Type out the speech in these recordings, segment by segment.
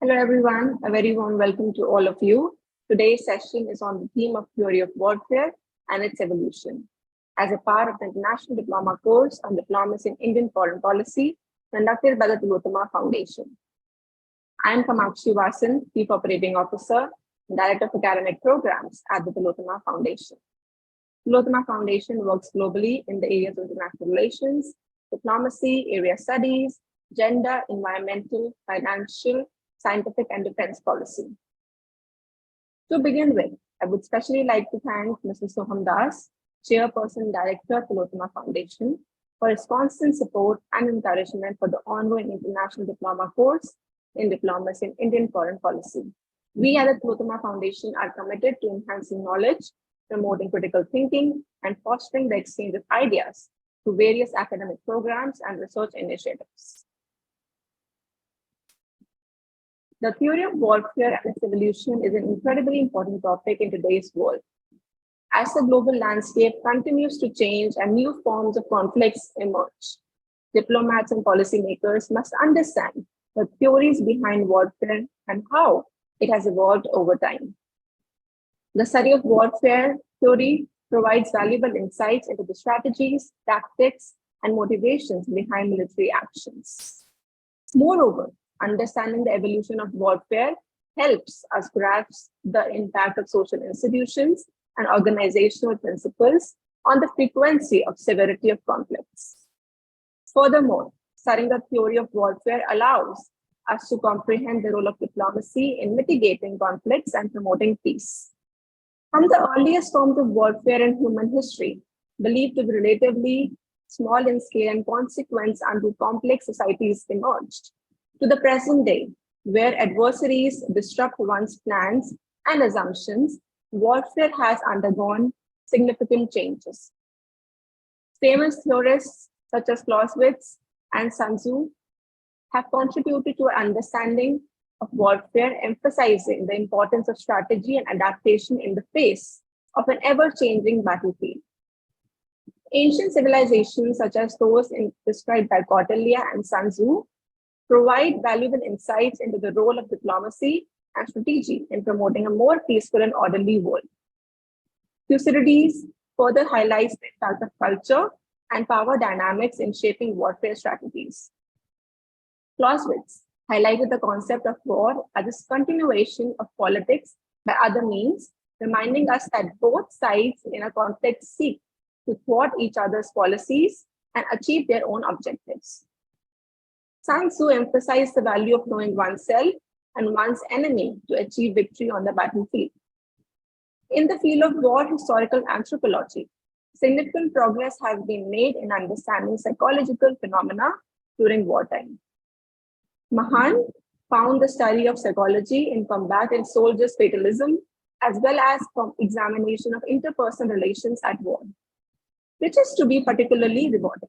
Hello everyone, a very warm welcome to all of you. Today's session is on the theme of theory of warfare and its evolution as a part of the International Diploma course on Diplomacy in Indian Foreign Policy conducted by the Tillotoma Foundation. I am Kamakshi Wason, Chief Operating Officer and Director of Academic Programs at the Tillotoma Foundation. Tillotoma Foundation works globally in the areas of international relations, diplomacy, area studies, gender, environmental, financial, scientific, and defense policy. To begin with, I would especially like to thank Mr. Soham Das, Chairperson and Director of Tillotoma Foundation, for his constant support and encouragement for the ongoing International Diploma course in Diplomacy in Indian Foreign Policy. We at the Tillotoma Foundation are committed to enhancing knowledge, promoting critical thinking, and fostering the exchange of ideas through various academic programs and research initiatives. The theory of warfare and its evolution is an incredibly important topic in today's world. As the global landscape continues to change and new forms of conflicts emerge, diplomats and policymakers must understand the theories behind warfare and how it has evolved over time. The study of warfare theory provides valuable insights into the strategies, tactics, and motivations behind military actions. Moreover, understanding the evolution of warfare helps us grasp the impact of social institutions and organizational principles on the frequency of severity of conflicts. Furthermore, studying the theory of warfare allows us to comprehend the role of diplomacy in mitigating conflicts and promoting peace. From the earliest forms of warfare in human history, believed to be relatively small in scale and consequence until complex societies emerged, to the present day, where adversaries disrupt one's plans and assumptions, warfare has undergone significant changes. Famous theorists such as Clausewitz and Sun Tzu have contributed to an understanding of warfare, emphasizing the importance of strategy and adaptation in the face of an ever-changing battlefield. Ancient civilizations such as those described by Kautilya and Sun Tzu provide valuable insights into the role of diplomacy and strategy in promoting a more peaceful and orderly world. Thucydides further highlights the impact of culture and power dynamics in shaping warfare strategies. Clausewitz highlighted the concept of war as a continuation of politics by other means, reminding us that both sides in a conflict seek to thwart each other's policies and achieve their own objectives. Sun Tzu emphasized the value of knowing oneself and one's enemy to achieve victory on the battlefield. In the field of war historical anthropology, significant progress has been made in understanding psychological phenomena during wartime. Mahan found the study of psychology in combat and soldiers' fatalism, as well as examination of interpersonal relations at war, which is to be particularly rewarding.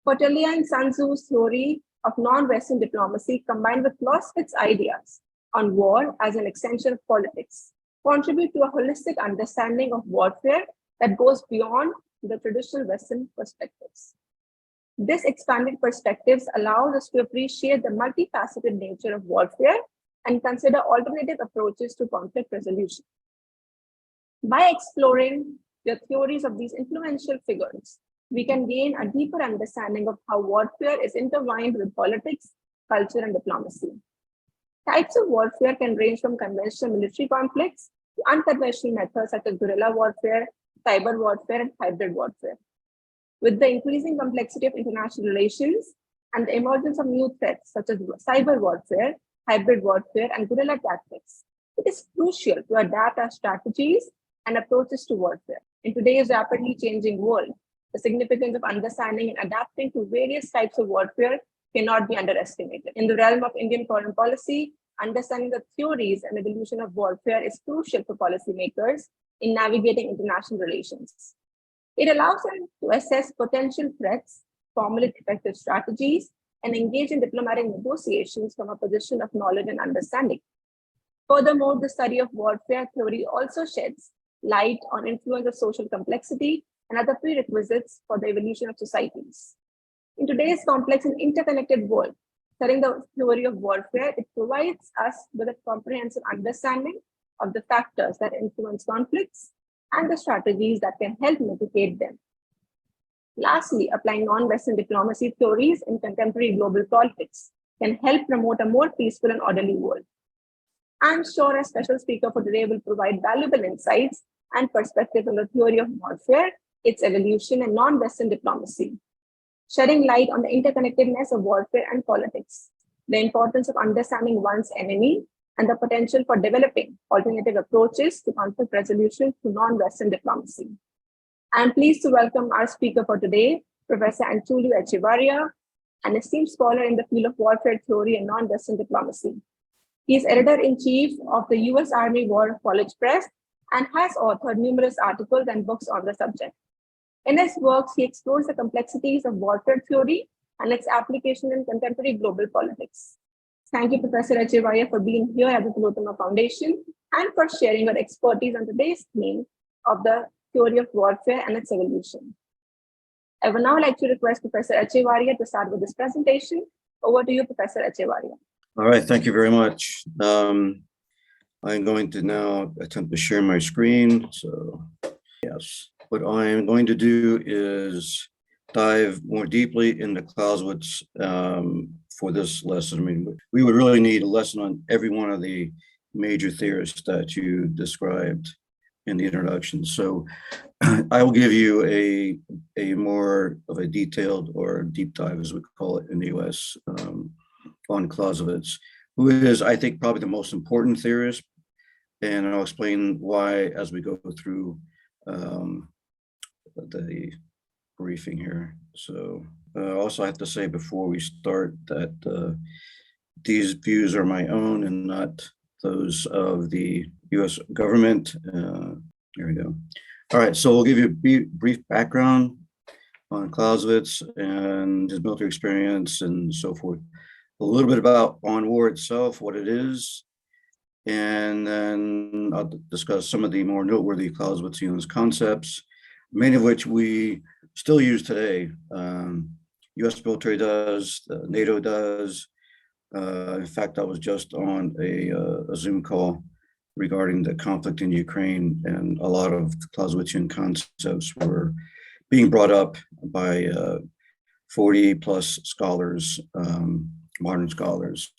Kautilya and Sun Tzu's theory of non-Western diplomacy combined with Clausewitz's ideas on war as an extension of politics contribute to a holistic understanding of warfare that goes beyond the traditional Western perspectives. This expanded perspectives allows us to appreciate the multifaceted nature of warfare and consider alternative approaches to conflict resolution. By exploring the theories of these influential figures, we can gain a deeper understanding of how warfare is intertwined with politics, culture, and diplomacy. Types of warfare can range from conventional military conflicts to unconventional methods such as guerrilla warfare, cyber warfare, and hybrid warfare. With the increasing complexity of international relations and the emergence of new threats such as cyber warfare, hybrid warfare, and guerrilla tactics, it is crucial to adapt our strategies and approaches to warfare. In today's rapidly changing world, the significance of understanding and adapting to various types of warfare cannot be underestimated. In the realm of Indian foreign policy, understanding the theories and evolution of warfare is crucial for policymakers in navigating international relations. It allows them to assess potential threats, formulate effective strategies, and engage in diplomatic negotiations from a position of knowledge and understanding. Furthermore, the study of warfare theory also sheds light on influence of social complexity and other prerequisites for the evolution of societies. In today's complex and interconnected world, Studying the theory of warfare, it provides us with a comprehensive understanding of the factors that influence conflicts and the strategies that can help mitigate them. Lastly, applying non-Western diplomacy theories in contemporary global politics can help promote a more peaceful and orderly world. I'm sure a special speaker for today will provide valuable insights and perspectives on the theory of warfare, its evolution, and non-Western diplomacy, shedding light on the interconnectedness of warfare and politics, the importance of understanding one's enemy, and the potential for developing alternative approaches to conflict resolution through non-Western diplomacy. I'm pleased to welcome our speaker for today, Professor Antulio Echevarria, an esteemed scholar in the field of warfare theory and non-Western diplomacy. He is editor-in-chief of the U.S. Army War College Press and has authored numerous articles and books on the subject. In his works, he explores the complexities of warfare theory and its application in contemporary global politics. Thank you, Professor Echevarria, for being here at the Tillotoma Foundation and for sharing your expertise on today's theme of the theory of warfare and its evolution. I would now like to request Professor Echevarria to start with this presentation. Over to you, Professor Echevarria. All right, thank you very much. I'm going to now attempt to share my screen. So, yes, what I'm going to do is dive more deeply into Clausewitz for this lesson. I mean, we would really need a lesson on every one of the major theorists that you described in the introduction. So I will give you a more of a detailed or deep dive, as we call it in the US, on Clausewitz, who is, I think, probably the most important theorist. And I'll explain why as we go through the briefing here. So also I have to say before we start that these views are my own and not those of the US government. There we go. All right, so we'll give you a brief background on Clausewitz and his military experience and so forth. A little bit about on war itself, what it is, and then I'll discuss some of the more noteworthy Clausewitzian concepts, many of which we still use today. US military does, NATO does. In fact, I was just on a Zoom call regarding the conflict in Ukraine, and a lot of Clausewitzian concepts were being brought up by 40 plus scholars, modern scholars.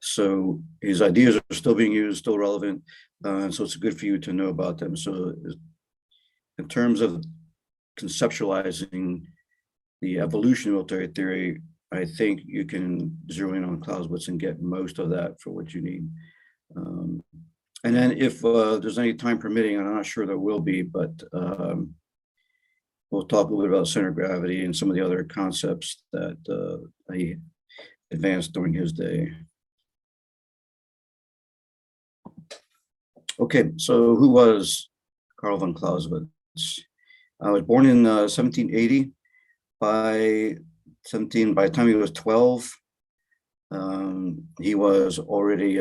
So his ideas are still being used, still relevant, and so it's good for you to know about them. So in terms of conceptualizing the evolution of military theory, I think you can zero in on Clausewitz and get most of that for what you need. And then if there's any time permitting, and I'm not sure there will be, but we'll talk a little bit about center of gravity and some of the other concepts that he advanced during his day. Okay, so who was Karl von Clausewitz? I was born in 1780. By the time he was 12, he was already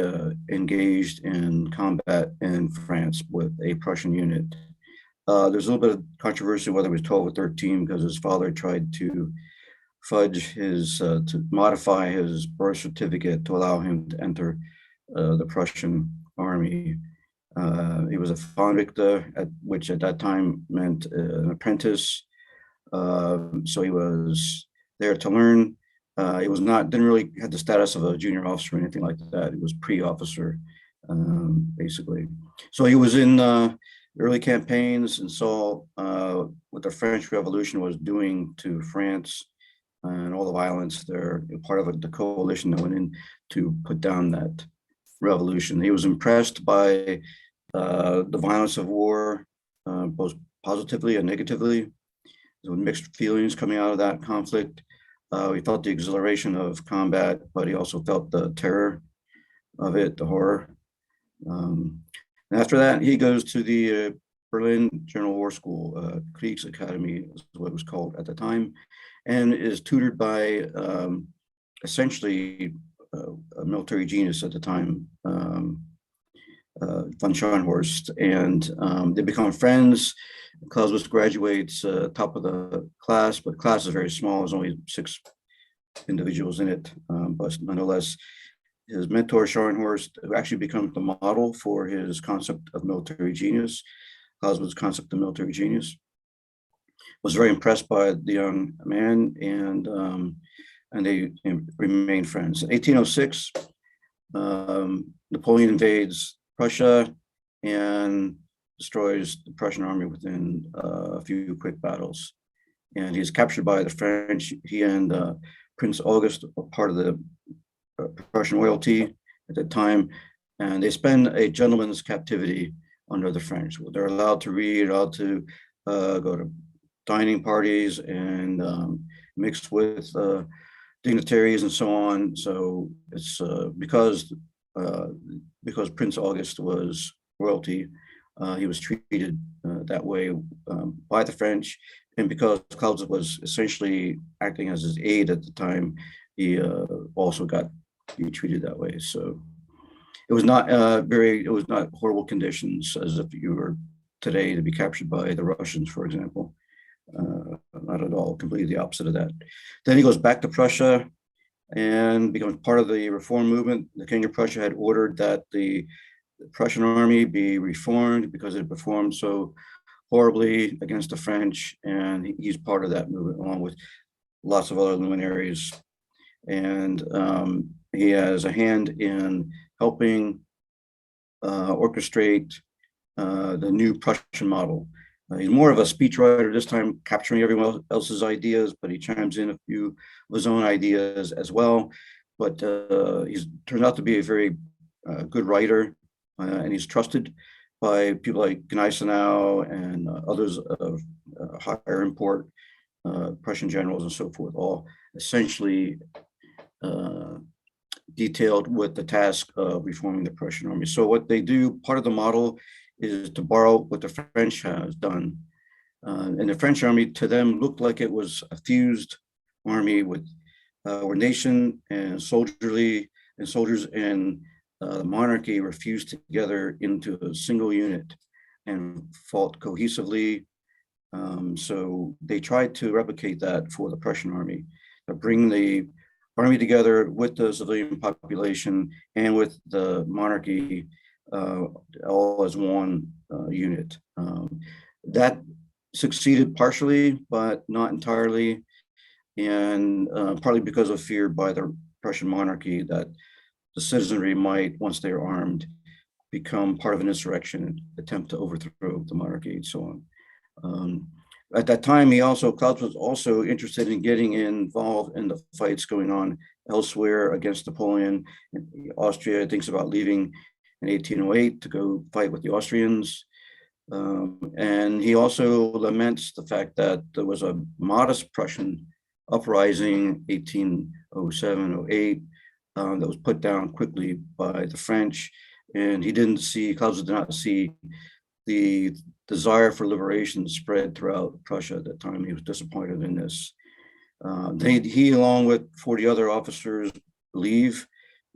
engaged in combat in France with a Prussian unit. There's a little bit of controversy whether he was 12 or 13 because his father tried to fudge his, to modify his birth certificate to allow him to enter the Prussian army. He was a Fahnenrichter, which at that time meant an apprentice. So he was there to learn. He was not, didn't really have the status of a junior officer or anything like that. He was pre-officer, basically. So he was in early campaigns and saw what the French Revolution was doing to France and all the violence there, part of the coalition that went in to put down that revolution. He was impressed by the violence of war, both positively and negatively. There were mixed feelings coming out of that conflict. He felt the exhilaration of combat, but he also felt the terror of it, the horror. And after that, he goes to the Berlin General War School, Kriegsakademie is what it was called at the time, and is tutored by essentially a military genius at the time, von Scharnhorst, and they become friends. Clausewitz graduates top of the class, but class is very small. There's only 6 individuals in it, but nonetheless, his mentor, Scharnhorst, who actually becomes the model for his concept of military genius, Clausewitz's concept of military genius, was very impressed by the young man, and they remained friends. In 1806, Napoleon invades Prussia and destroys the Prussian army within a few quick battles. And he's captured by the French. He and Prince August are part of the Prussian royalty at that time, and they spend a gentleman's captivity under the French. They're allowed to read, allowed to go to dining parties and mix with dignitaries and so on. So it's because Prince August was royalty, he was treated that way by the French, and because Clausewitz was essentially acting as his aide at the time, he also got treated that way. So it was not horrible conditions as if you were today to be captured by the Russians, for example. Not at all, completely the opposite of that. Then he goes back to Prussia and becomes part of the reform movement. The King of Prussia had ordered that the Prussian army be reformed because it performed so horribly against the French, and he's part of that movement along with lots of other luminaries. And he has a hand in helping orchestrate the new Prussian model. He's more of a speechwriter this time, capturing everyone else's ideas, but he chimes in a few of his own ideas as well. But he's turned out to be a very good writer, and he's trusted by people like Gneisenau and others of higher import, Prussian generals and so forth, all essentially detailed with the task of reforming the Prussian army. So what they do, part of the model is to borrow what the French has done. And the French army to them looked like it was a fused army with where nation and soldiery and soldiers and the monarchy were fused together into a single unit and fought cohesively. So they tried to replicate that for the Prussian army, to bring the army together with the civilian population and with the monarchy all as one unit. That succeeded partially, but not entirely, and partly because of fear by the Prussian monarchy that the citizenry might, once they're armed, become part of an insurrection and attempt to overthrow the monarchy and so on. At that time, Clausewitz was also interested in getting involved in the fights going on elsewhere against Napoleon. Austria thinks about leaving in 1808 to go fight with the Austrians. And he also laments the fact that there was a modest Prussian uprising, 1807-08, that was put down quickly by the French. And Clausewitz did not see the desire for liberation spread throughout Prussia at that time. He was disappointed in this. He, along with 40 other officers, leave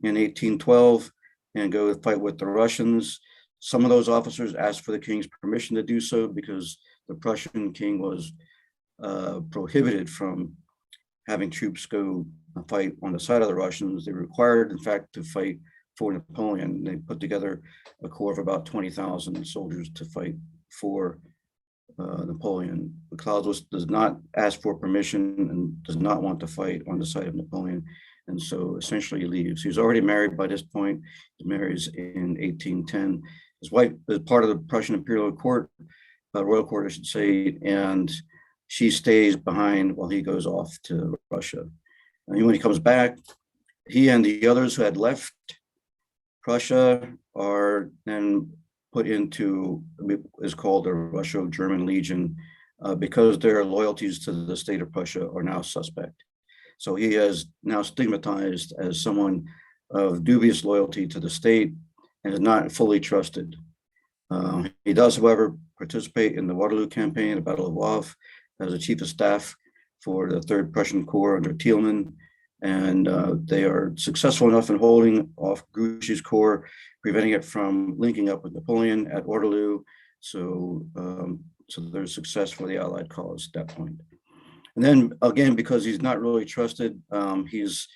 in 1812 and go fight with the Russians. Some of those officers asked for the king's permission to do so because the Prussian king was prohibited from having troops go fight on the side of the Russians. They were required, in fact, to fight for Napoleon. They put together a corps of about 20,000 soldiers to fight for Napoleon. Clausewitz does not ask for permission and does not want to fight on the side of Napoleon, and so essentially he leaves. He was already married by this point. He marries in 1810. His wife is part of the Prussian imperial court, royal court, I should say, and she stays behind while he goes off to Russia. And when he comes back, he and the others who had left Prussia are then put into what is called the Russo-German Legion because their loyalties to the state of Prussia are now suspect. So he is now stigmatized as someone of dubious loyalty to the state and is not fully trusted. He does, however, participate in the Waterloo campaign, the Battle of Wavre, as a chief of staff for the 3rd Prussian Corps under Thielmann. And they are successful enough in holding off Grouchy's corps, preventing it from linking up with Napoleon at Waterloo. So there's success for the Allied cause at that point. And then again, because he's not really trusted, he's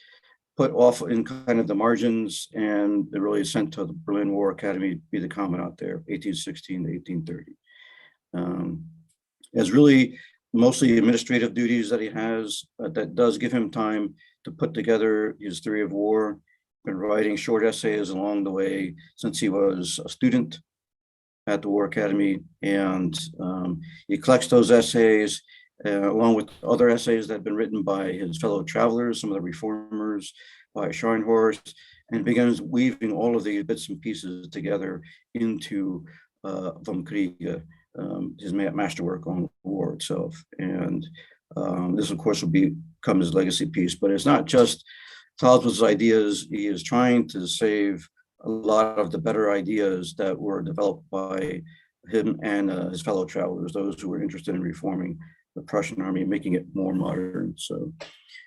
put off in kind of the margins, and they're really sent to the Berlin War Academy to be the commandant there, 1816 to 1830. Has really mostly administrative duties that he has that does give him time to put together his theory of war. Been writing short essays along the way since he was a student at the War Academy, and he collects those essays along with other essays that have been written by his fellow travelers, some of the reformers, by Scharnhorst, and begins weaving all of these bits and pieces together into Vom Kriege, his masterwork on war itself. And this, of course, will become his legacy piece, but it's not just Clausewitz's ideas. He is trying to save a lot of the better ideas that were developed by him and his fellow travelers, those who were interested in reforming the Prussian army and making it more modern. So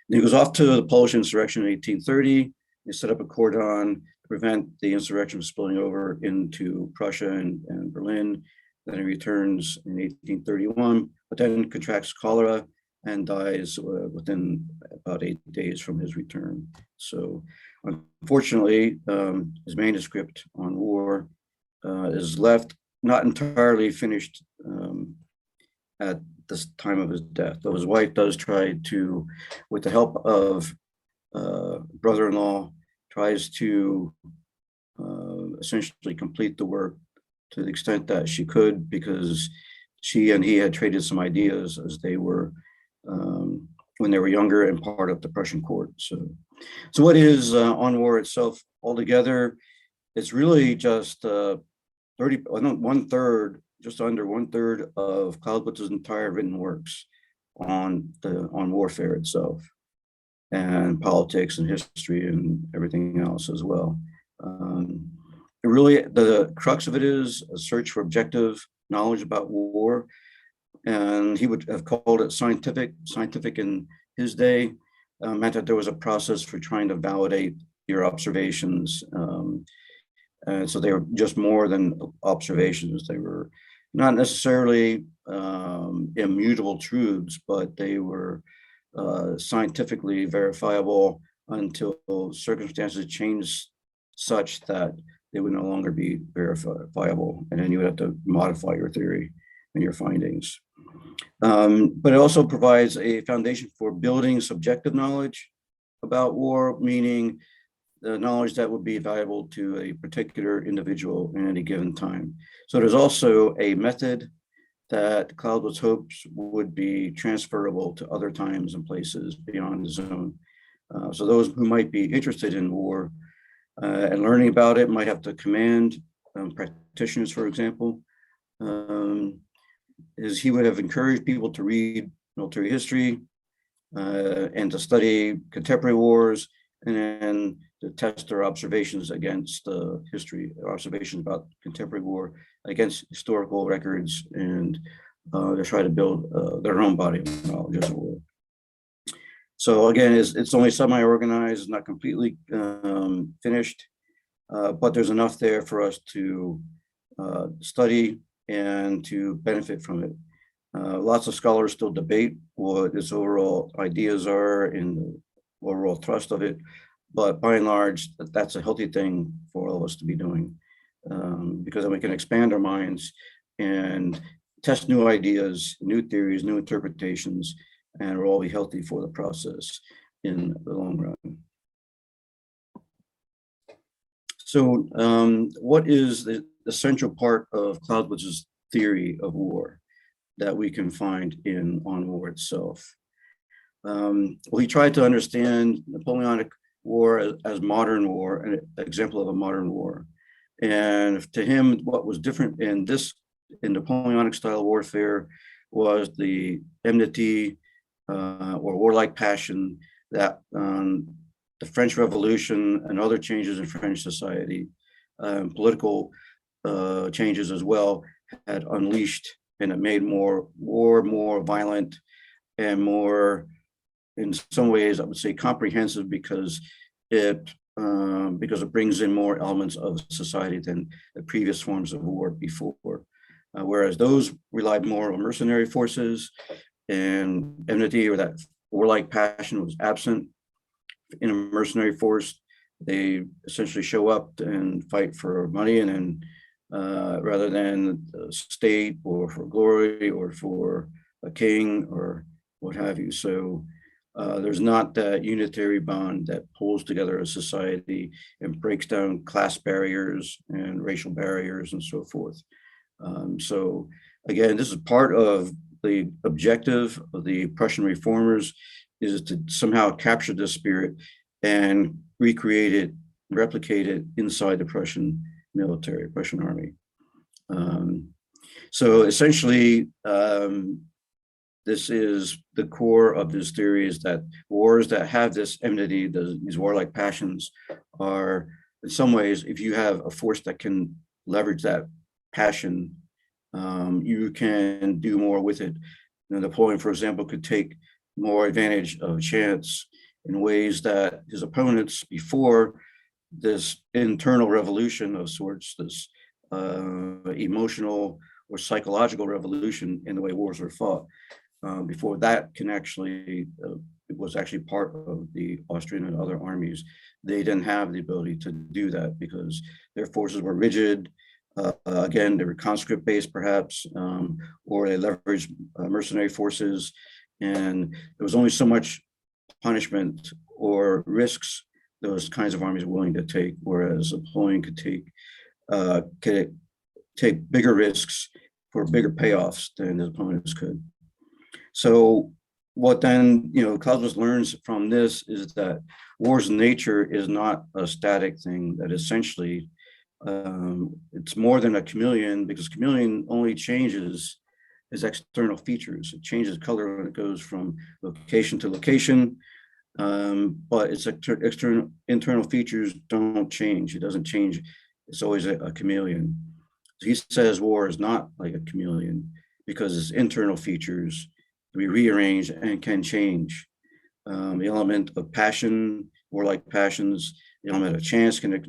he goes off to the Polish insurrection in 1830. He set up a cordon to prevent the insurrection from spilling over into Prussia and Berlin. Then he returns in 1831, but then contracts cholera and dies within about 8 days from his return. So unfortunately, his manuscript on war is left not entirely finished at this time of his death, though his wife does try to, with the help of brother-in-law, tries to essentially complete the work to the extent that she could, because she and he had traded some ideas as they were when they were younger and part of the Prussian court. So what is On War itself altogether? It's really just 1/3, just under 1/3 of Clausewitz's entire written works on warfare itself, and politics and history and everything else as well. Really, the crux of it is a search for objective knowledge about war, and he would have called it scientific. Scientific in his day meant that there was a process for trying to validate your observations. And so they were just more than observations. They were not necessarily immutable truths, but they were scientifically verifiable until circumstances changed such that they would no longer be verifiable. And then you would have to modify your theory and your findings. But it also provides a foundation for building subjective knowledge about war, meaning the knowledge that would be valuable to a particular individual in any given time. So there's also a method that Clausewitz hopes would be transferable to other times and places beyond his own. So those who might be interested in war and learning about it might have to command practitioners, for example. Is he would have encouraged people to read military history and to study contemporary wars, and then to test their observations against history, observations about contemporary war against historical records, and to try to build their own body of knowledge as a whole. So again, it's only semi-organized, not completely finished, but there's enough there for us to study and to benefit from it. Lots of scholars still debate what its overall ideas are and the overall thrust of it, but by and large, that's a healthy thing for all of us to be doing, because then we can expand our minds and test new ideas, new theories, new interpretations, and we'll all be healthy for the process in the long run. So what is the central part of Clausewitz's theory of war that we can find in On War itself? Well, he tried to understand Napoleonic War as modern war, an example of a modern war. And to him, what was different in Napoleonic style warfare was the enmity or warlike passion that the French Revolution and other changes in French society, political changes as well, had unleashed, and it made war more violent and more, in some ways, I would say, comprehensive, because it brings in more elements of society than the previous forms of war before. Whereas those relied more on mercenary forces, and enmity or that warlike passion was absent in a mercenary force. They essentially show up and fight for money, and then rather than the state or for glory or for a king or what have you. So there's not that unitary bond that pulls together a society and breaks down class barriers and racial barriers and so forth. So again, this is part of the objective of the Prussian reformers, is to somehow capture this spirit and recreate it, replicate it inside the Prussian military, Prussian army. So essentially, this is the core of this theory, is that wars that have this enmity, these warlike passions, are in some ways, if you have a force that can leverage that passion, you can do more with it. Napoleon, for example, could take more advantage of chance in ways that his opponents, before this internal revolution of sorts, this emotional or psychological revolution in the way wars are fought, before that can actually, it was actually part of the Austrian and other armies, they didn't have the ability to do that because their forces were rigid. Again, they were conscript based perhaps, or they leveraged mercenary forces, and there was only so much punishment or risks those kinds of armies were willing to take, whereas Napoleon could take bigger risks for bigger payoffs than his opponents could. So what then, Clausewitz learns from this is that war's nature is not a static thing, that essentially it's more than a chameleon, because chameleon only changes its external features. It changes color when it goes from location to location, but its internal features don't change. It doesn't change. It's always a chameleon. So he says war is not like a chameleon because its internal features can be rearranged and can change. The element of passion, warlike passions, the element of chance can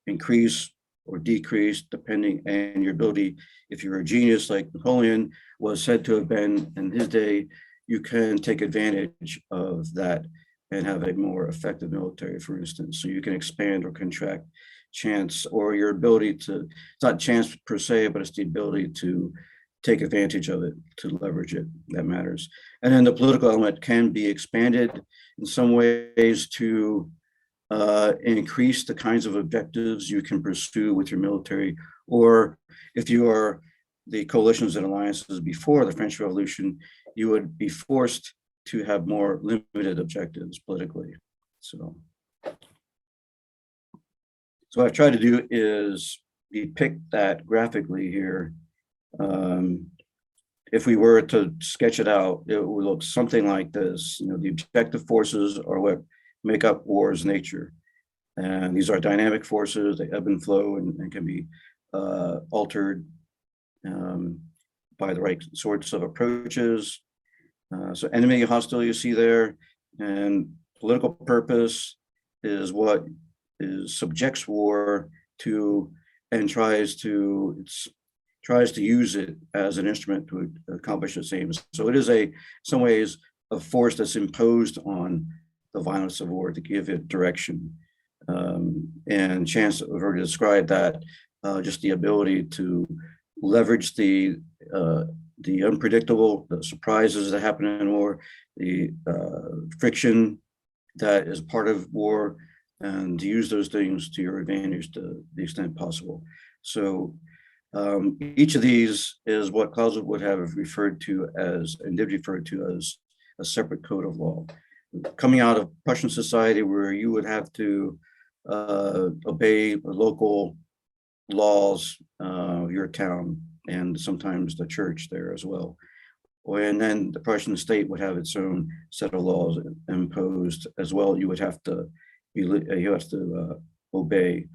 increase or decrease depending on your ability. If you're a genius like Napoleon was said to have been in his day, you can take advantage of that and have a more effective military, for instance. So you can expand or contract chance, or your ability to, it's not chance per se, but it's the ability to take advantage of it, to leverage it, that matters. And then the political element can be expanded in some ways to increase the kinds of objectives you can pursue with your military, or if you are the coalitions and alliances before the French Revolution, you would be forced to have more limited objectives politically. So what I've tried to do is depict that graphically here. If we were to sketch it out, it would look something like this. The objective forces are what make up war's nature. And these are dynamic forces, they ebb and flow and can be altered by the right sorts of approaches. So enemy hostility you see there, and political purpose is what subjects war to and tries to use it as an instrument to accomplish its aims. So it is in some ways a force that's imposed on the violence of war to give it direction. And Chance have already described that, just the ability to leverage the unpredictable, the surprises that happen in war, the friction that is part of war, and to use those things to your advantage to the extent possible. So each of these is what Clausewitz would have referred to as, and did refer to as, a separate code of law. Coming out of Prussian society where you would have to obey local laws of your town and sometimes the church there as well. And then the Prussian state would have its own set of laws imposed as well. You would have to obey.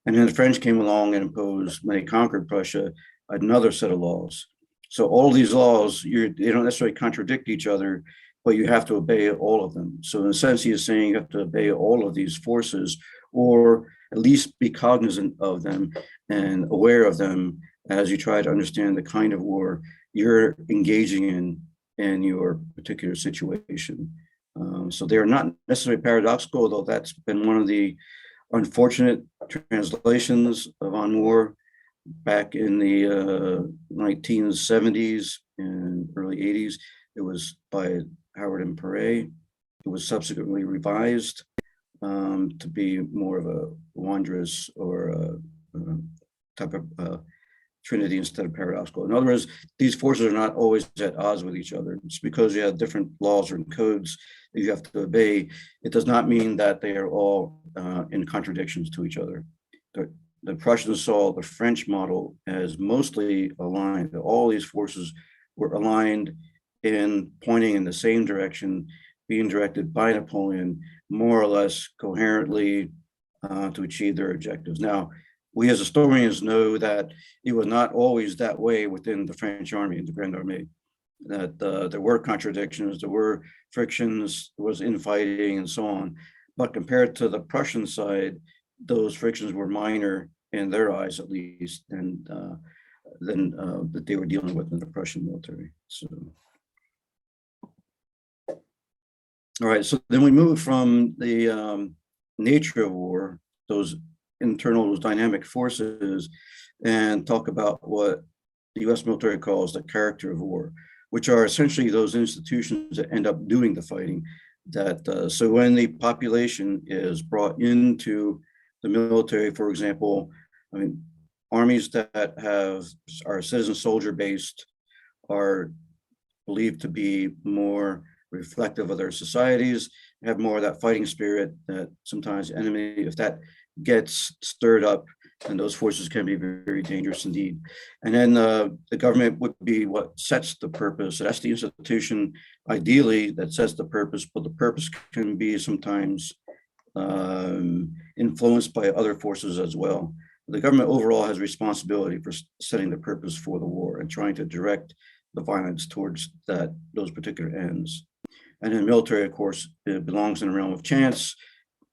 And then the French came along and imposed, when they conquered Prussia, another set of laws. So all these laws, they don't necessarily contradict each other, but you have to obey all of them. So in a sense, he is saying you have to obey all of these forces, or at least be cognizant of them and aware of them as you try to understand the kind of war you're engaging in in your particular situation. So they are not necessarily paradoxical, although that's been one of the unfortunate translations of On War back in the 1970s and early 80s. It was by Howard and Perret. It was subsequently revised to be more of a wondrous or a type of trinity instead of paradoxical. In other words, these forces are not always at odds with each other. It's because you have different laws or codes that you have to obey. It does not mean that they are all in contradictions to each other. The Prussians saw the French model as mostly aligned. All these forces were aligned in pointing in the same direction, being directed by Napoleon more or less coherently to achieve their objectives. Now, we as historians know that it was not always that way within the French army, the Grand Armée, that there were contradictions, there were frictions, there was infighting and so on. But compared to the Prussian side, those frictions were minor in their eyes, at least, than that they were dealing with in the Prussian military. So, all right, so then we move from the nature of war, those internal dynamic forces, and talk about what the US military calls the character of war, which are essentially those institutions that end up doing the fighting. That so when the population is brought into the military, for example, I mean, armies that are citizen soldier based are believed to be more reflective of their societies, have more of that fighting spirit that sometimes enemy, if that gets stirred up, and those forces can be very, very dangerous indeed. And then the government would be what sets the purpose. So that's the institution, ideally, that sets the purpose, but the purpose can be sometimes influenced by other forces as well. The government overall has responsibility for setting the purpose for the war and trying to direct the violence towards those particular ends. And in military, of course, it belongs in the realm of chance,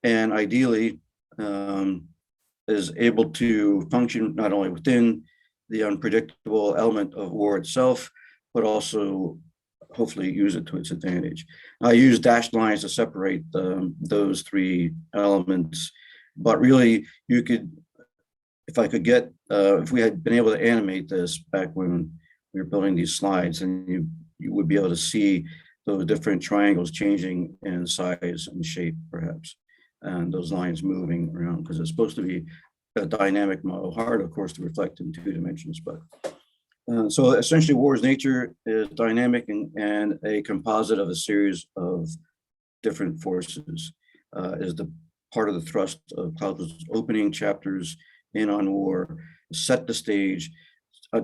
and ideally is able to function not only within the unpredictable element of war itself, but also hopefully use it to its advantage. I use dashed lines to separate those three elements, but really you could, if I could get, if we had been able to animate this back when we were building these slides, and you would be able to see those different triangles changing in size and shape, perhaps, and those lines moving around, because it's supposed to be a dynamic model, hard, of course, to reflect in 2 dimensions. But so essentially, war's nature is dynamic and a composite of a series of different forces. Is the part of the thrust of Clausewitz's opening chapters in On War, set the stage,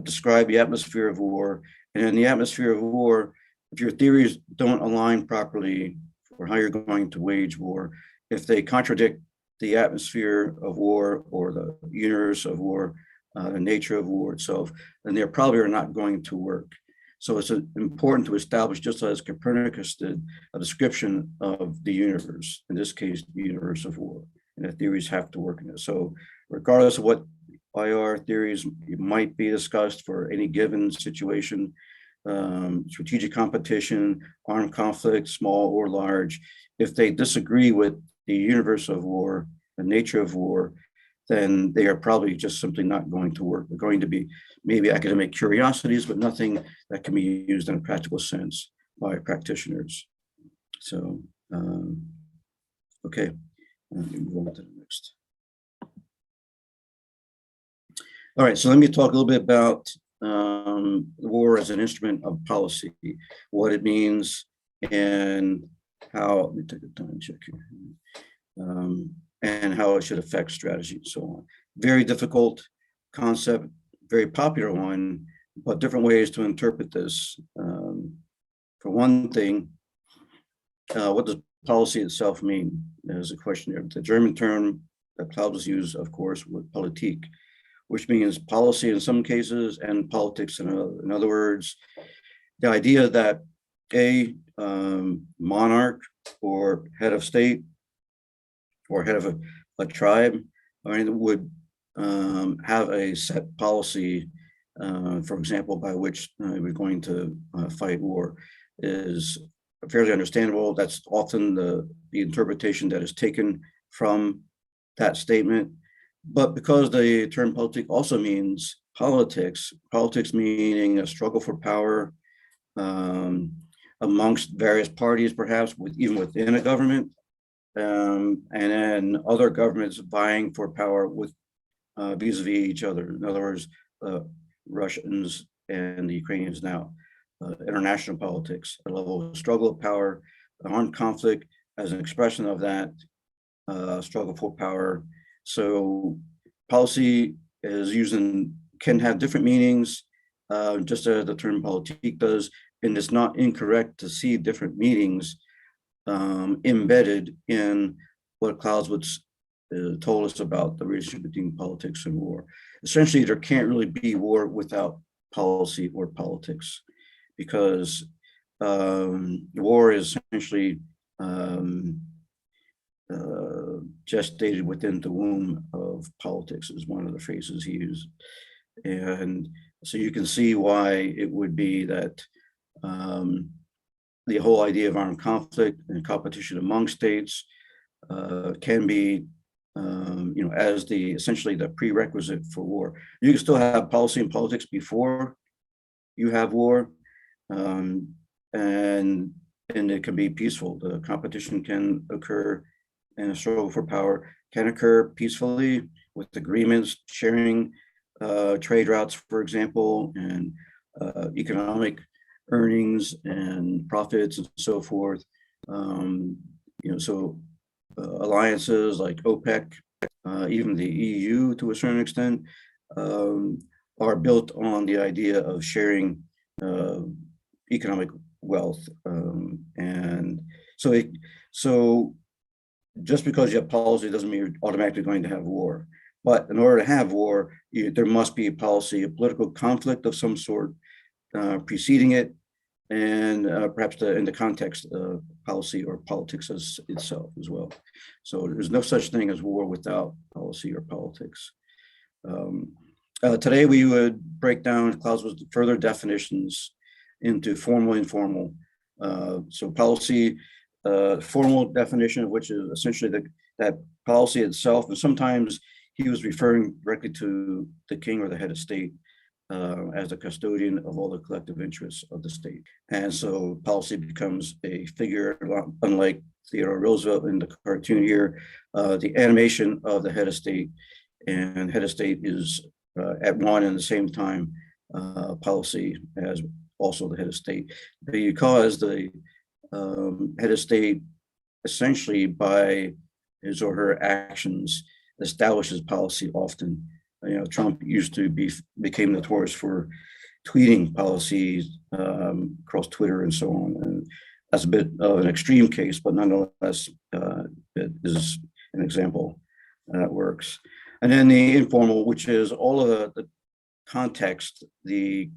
describe the atmosphere of war, and in the atmosphere of war, if your theories don't align properly for how you're going to wage war, if they contradict the atmosphere of war or the universe of war, the nature of war itself, then they probably are not going to work. So it's important to establish, just as Copernicus did, a description of the universe, in this case, the universe of war, and the theories have to work in it. So regardless of what IR theories might be discussed for any given situation, strategic competition, armed conflict, small or large, if they disagree with the universe of war, the nature of war, then they are probably just simply not going to work. They're going to be maybe academic curiosities, but nothing that can be used in a practical sense by practitioners. So, okay, let me move on to the next. All right, so let me talk a little bit about war as an instrument of policy, what it means, and how, let me take a time check here, and how it should affect strategy and so on. Very difficult concept, very popular one, but different ways to interpret this. For one thing, what does policy itself mean? There's a question there. The German term that Clausewitz used, of course, was Politik, which means policy in some cases and politics in other. In other words, the idea that a monarch or head of state or head of a tribe would have a set policy, for example, by which we're going to fight war. is fairly understandable. That's often the interpretation that is taken from that statement. But because the term politic also means politics meaning a struggle for power amongst various parties, perhaps even within a government, and then other governments vying for power with vis-a-vis each other. In other words, Russians and the Ukrainians now. International politics, a level of struggle of power, armed conflict as an expression of that struggle for power. So policy is can have different meanings, just as the term politique does, and it's not incorrect to see different meanings embedded in what Clausewitz told us about the relationship between politics and war. Essentially, there can't really be war without policy or politics, because war is essentially gestated within the womb of politics, is one of the phrases he used. And so you can see why it would be that the whole idea of armed conflict and competition among states can be as essentially the prerequisite for war. You can still have policy and politics before you have war, and it can be peaceful. The competition can occur, and a struggle for power can occur peacefully with agreements, sharing trade routes, for example, and economic earnings and profits and so forth. Alliances like OPEC, even the EU to a certain extent, are built on the idea of sharing economic wealth. And so just because you have policy doesn't mean you're automatically going to have war. But in order to have war, there must be a policy, a political conflict of some sort preceding it, and perhaps in the context of policy or politics as itself as well. So there's no such thing as war without policy or politics. Today we would break down Clausewitz's further definitions into formal and informal. So policy, formal definition of which is essentially that policy itself, and sometimes he was referring directly to the king or the head of state as the custodian of all the collective interests of the state. And so policy becomes a figure, unlike Theodore Roosevelt in the cartoon here, the animation of the head of state, and head of state is at one and the same time policy as also the head of state, because the head of state essentially by his or her actions establishes policy often. Trump used to became notorious for tweeting policies across Twitter and so on. And that's a bit of an extreme case, but nonetheless, it is an example that works. And then the informal, which is all of the context, the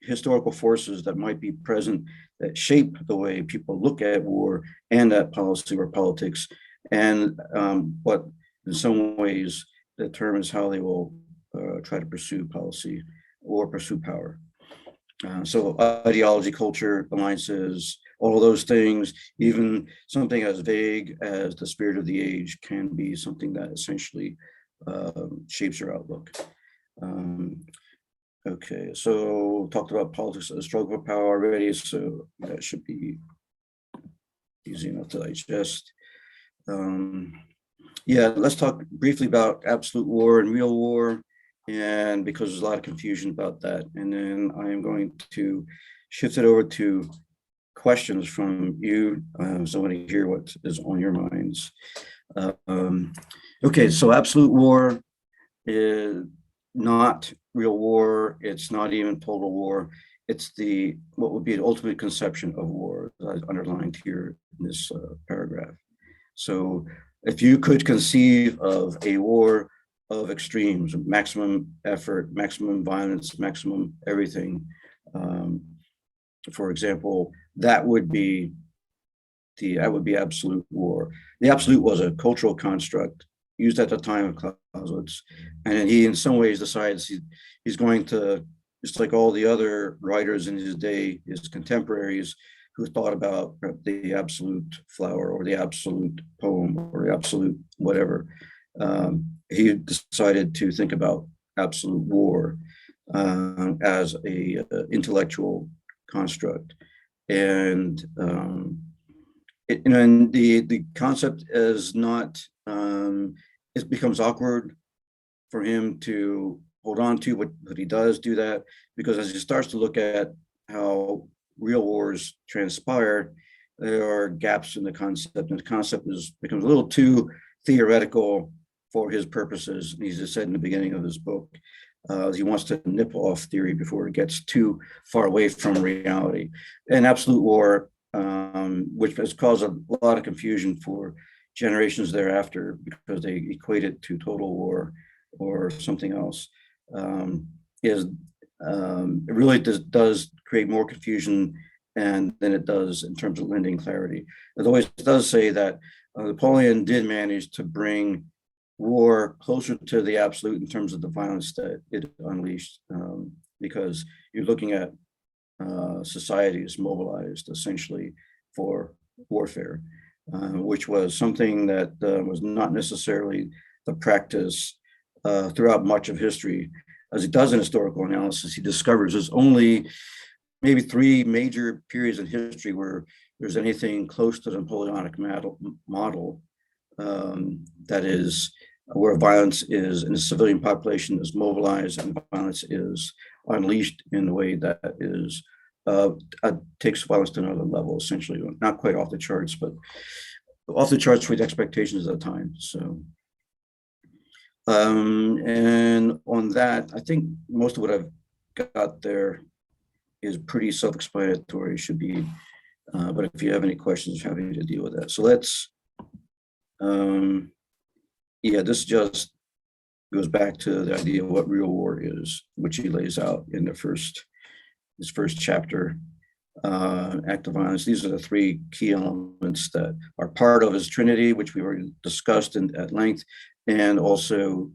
historical forces that might be present that shape the way people look at war and at policy or politics, and what in some ways determines how they will try to pursue policy or pursue power. So ideology, culture, alliances, all of those things, even something as vague as the spirit of the age can be something that essentially shapes your outlook. Okay, so talked about politics as a struggle for power already, so that should be easy enough to digest. Let's talk briefly about absolute war and real war, and because there's a lot of confusion about that. And then I am going to shift it over to questions from you, so I want to hear what is on your minds. Okay, so absolute war is not real war. It's not even total war. It's what would be the ultimate conception of war, as underlined here in this paragraph. So if you could conceive of a war of extremes, maximum effort, maximum violence, maximum everything, for example, that would be absolute war. The absolute was a cultural construct used at the time of Clausewitz, and he in some ways decides he's going to, just like all the other writers in his day, his contemporaries, who thought about the absolute flower or the absolute poem or the absolute whatever. He decided to think about absolute war as a intellectual construct. And and the concept is not, it becomes awkward for him to hold on to, but he does do that, because as he starts to look at how real wars transpire, there are gaps in the concept, and the concept becomes a little too theoretical for his purposes. And he's just said in the beginning of his book, he wants to nip off theory before it gets too far away from reality. And absolute war, which has caused a lot of confusion for generations thereafter, because they equate it to total war or something else, it really does create more confusion than it does in terms of lending clarity. Although it does say that Napoleon did manage to bring war closer to the absolute in terms of the violence that it unleashed, because you're looking at societies mobilized essentially for warfare, which was something that was not necessarily the practice throughout much of history. As he does in historical analysis, he discovers there's only maybe 3 major periods in history where there's anything close to the Napoleonic model, that is, where violence is in the civilian population is mobilized and violence is unleashed in a way that is takes violence to another level, essentially, not quite off the charts, but off the charts with expectations at the time. So, and on that, I think most of what I've got there is pretty self-explanatory, should be, but if you have any questions, I'm happy to deal with that. So let's, yeah, this just goes back to the idea of what real war is, which he lays out in his first chapter, act of violence. These are the 3 key elements that are part of his trinity, which we already discussed at length, and also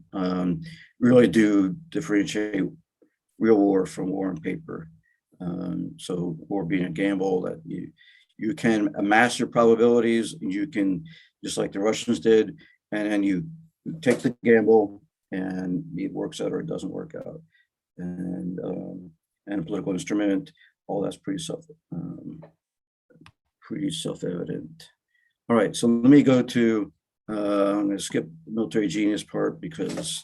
really do differentiate real war from war on paper. So war being a gamble that you can amass your probabilities, and you can, just like the Russians did, and then you take the gamble and it works out or it doesn't work out. And a political instrument, all that's pretty self-evident. All right, so let me go to, I'm going to skip the military genius part because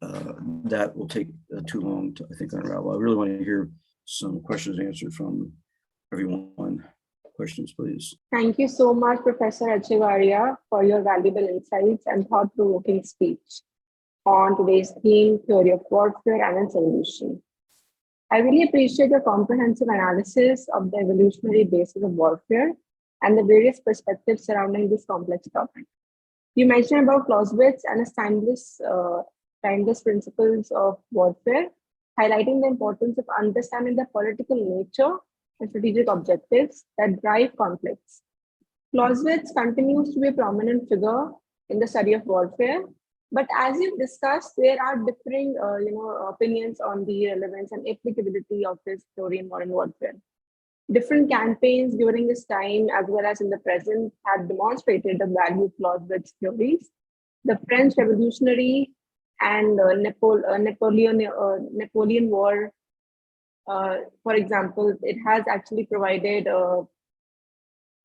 that will take too long to, I think, unravel. I really want to hear some questions answered from everyone. Questions, please. Thank you so much, Professor Echevarria, for your valuable insights and thought-provoking speech on today's theme, theory of warfare and its evolution. I really appreciate your comprehensive analysis of the evolutionary basis of warfare and the various perspectives surrounding this complex topic. You mentioned about Clausewitz and his timeless principles of warfare, highlighting the importance of understanding the political nature and strategic objectives that drive conflicts. Clausewitz continues to be a prominent figure in the study of warfare, but as you've discussed, there are differing opinions on the relevance and applicability of this theory in modern warfare. Different campaigns during this time, as well as in the present, have demonstrated the value of Clausewitz's theories. The French Revolutionary and Napoleon War, for example, it has actually provided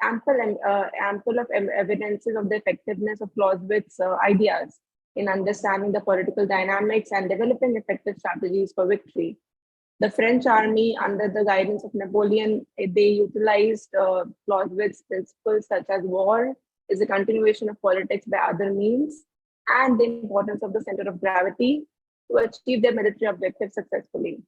ample of evidences of the effectiveness of Clausewitz's ideas in understanding the political dynamics and developing effective strategies for victory. The French army, under the guidance of Napoleon, they utilized Clausewitz's principles such as war is a continuation of politics by other means, and the importance of the center of gravity to achieve their military objectives successfully.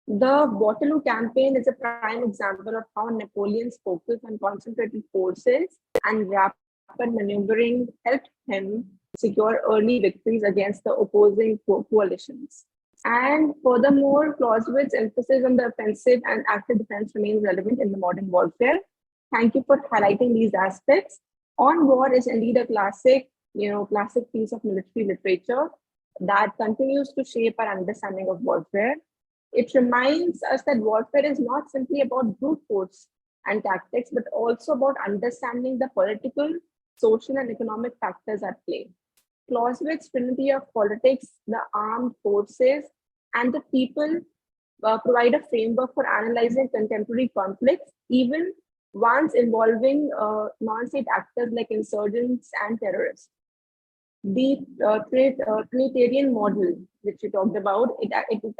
The Waterloo campaign is a prime example of how Napoleon's focus on concentrated forces and rapid maneuvering helped him secure early victories against the opposing coalitions. And furthermore, Clausewitz's emphasis on the offensive and active defense remains relevant in the modern warfare. Thank you for highlighting these aspects. On War is indeed a classic piece of military literature that continues to shape our understanding of warfare. It reminds us that warfare is not simply about brute force and tactics, but also about understanding the political, social, and economic factors at play. Clausewitz's trinity of politics, the armed forces, and the people provide a framework for analyzing contemporary conflicts, even ones involving non-state actors like insurgents and terrorists. The Trinitarian model, which you talked about, it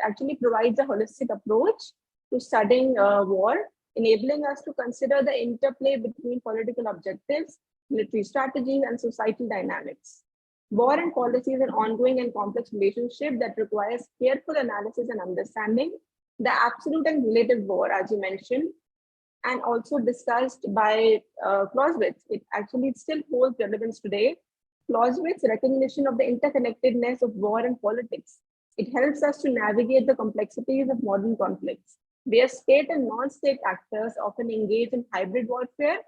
actually provides a holistic approach to studying war, enabling us to consider the interplay between political objectives, military strategies, and societal dynamics. War and policy is an ongoing and complex relationship that requires careful analysis and understanding. The absolute and relative war, as you mentioned, and also discussed by Clausewitz, it actually still holds relevance today. Clausewitz's recognition of the interconnectedness of war and politics. It helps us to navigate the complexities of modern conflicts, where state and non-state actors often engage in hybrid warfare,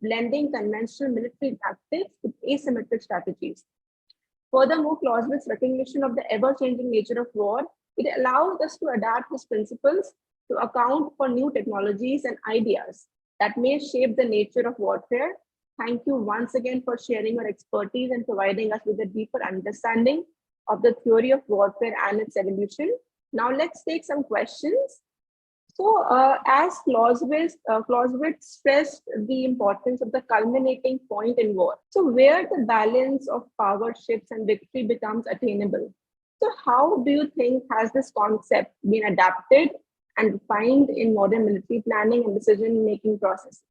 blending conventional military tactics with asymmetric strategies. Furthermore, Clausewitz's recognition of the ever-changing nature of war, it allows us to adapt his principles to account for new technologies and ideas that may shape the nature of warfare. Thank you once again for sharing your expertise and providing us with a deeper understanding of the theory of warfare and its evolution. Now let's take some questions. So as Clausewitz stressed the importance of the culminating point in war. So where the balance of power shifts and victory becomes attainable. So how do you think has this concept been adapted and refined in modern military planning and decision-making processes?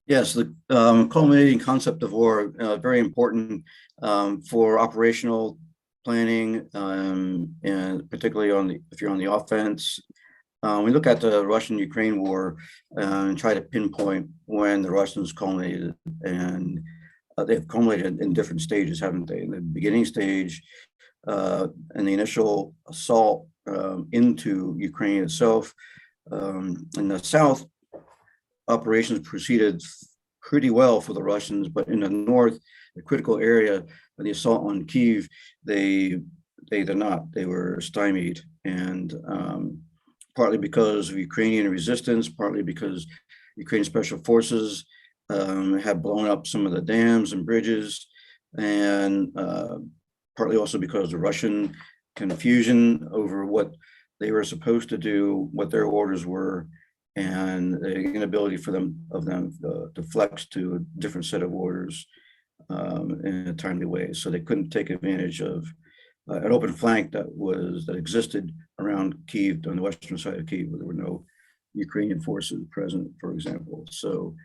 Yes, the culminating concept of war, very important for operational planning, and particularly if you're on the offense. We look at the Russian-Ukraine war and try to pinpoint when the Russians culminated, and they've culminated in different stages, haven't they? In the beginning stage, and the initial assault into Ukraine itself. In the south, operations proceeded pretty well for the Russians, but in the north, the critical area, the assault on Kyiv, they did not. They were stymied, and partly because of Ukrainian resistance, partly because Ukrainian special forces had blown up some of the dams and bridges, and partly also because of the Russian confusion over what they were supposed to do, what their orders were, and the inability for them to flex to a different set of orders in a timely way. So they couldn't take advantage of an open flank that existed around Kyiv, on the western side of Kyiv, where there were no Ukrainian forces present, for example. So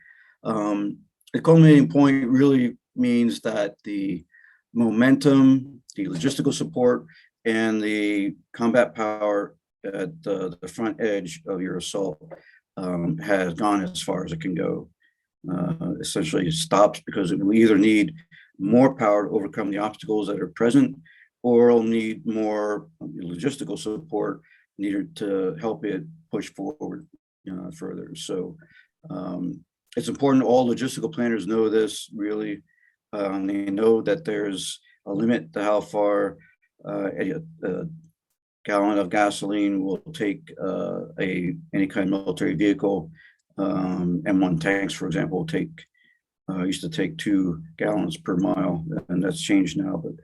the culminating point really means that the momentum, the logistical support, and the combat power at the front edge of your assault has gone as far as it can go. Essentially, it stops because it will either need more power to overcome the obstacles that are present, or it'll need more logistical support needed to help it push forward further. So it's important all logistical planners know this, really. They know that there's a limit to how far a gallon of gasoline will take any kind of military vehicle. M1 tanks, for example, used to take 2 gallons per mile, and that's changed now. But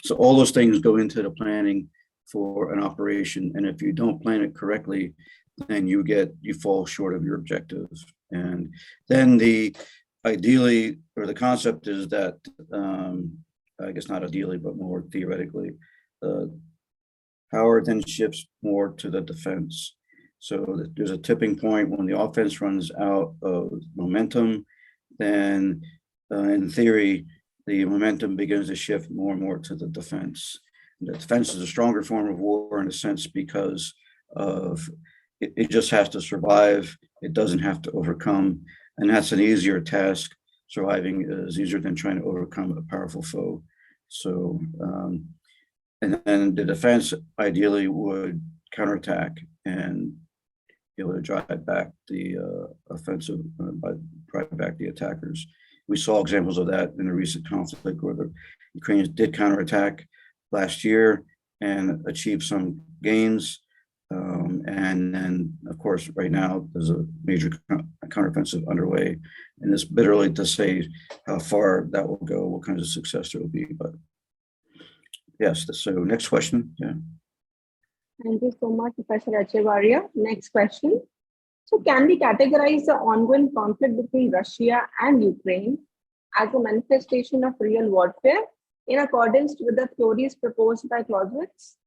so all those things go into the planning for an operation, and if you don't plan it correctly, then you fall short of your objectives. And then the concept is that, I guess not ideally, but more theoretically, power then shifts more to the defense. So there's a tipping point when the offense runs out of momentum, then in theory, the momentum begins to shift more and more to the defense. The defense is a stronger form of war in a sense because it just has to survive. It doesn't have to overcome, and that's an easier task. Surviving is easier than trying to overcome a powerful foe. So, and then the defense ideally would counterattack and be able to drive back the offensive, drive back the attackers. We saw examples of that in the recent conflict where the Ukrainians did counterattack last year, and achieved some gains. And then, of course, right now there's a major counteroffensive underway, and it's a bit early to say how far that will go, what kinds of success there will be. But yes, so next question. Yeah. Thank you so much, Professor Echevarria. Next question. So can we categorize the ongoing conflict between Russia and Ukraine as a manifestation of real warfare in accordance with the theories proposed by Clausewitz?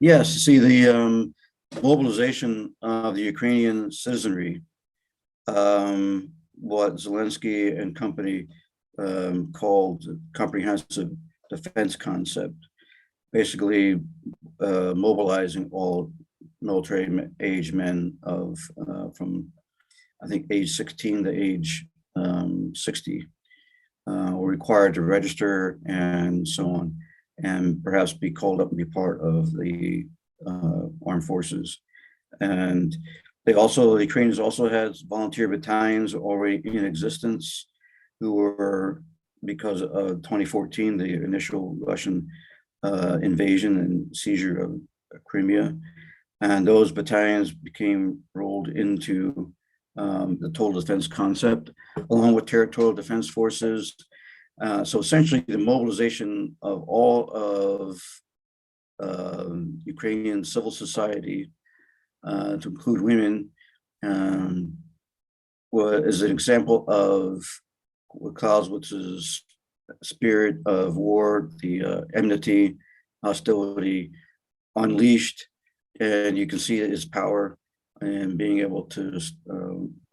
Yes, see, the mobilization of the Ukrainian citizenry, what Zelensky and company called comprehensive defense concept, basically mobilizing all military age men of from, I think, age 16 to age 60 were required to register and so on, and perhaps be called up and be part of the armed forces. And the Ukrainians also had volunteer battalions already in existence who were, because of 2014, the initial Russian invasion and seizure of Crimea. And those battalions became rolled into the total defense concept, along with territorial defense forces. So essentially, the mobilization of all of Ukrainian civil society, to include women, is an example of Clausewitz's spirit of war, the enmity, hostility unleashed, and you can see his power in being able to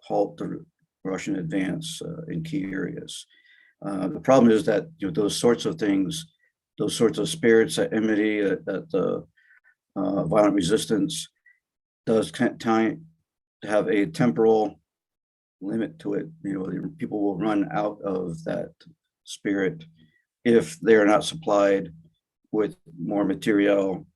halt the Russian advance in key areas. The problem is that those sorts of things, those sorts of spirits, that enmity, that violent resistance, does have a temporal limit to it. People will run out of that spirit if they are not supplied with more material,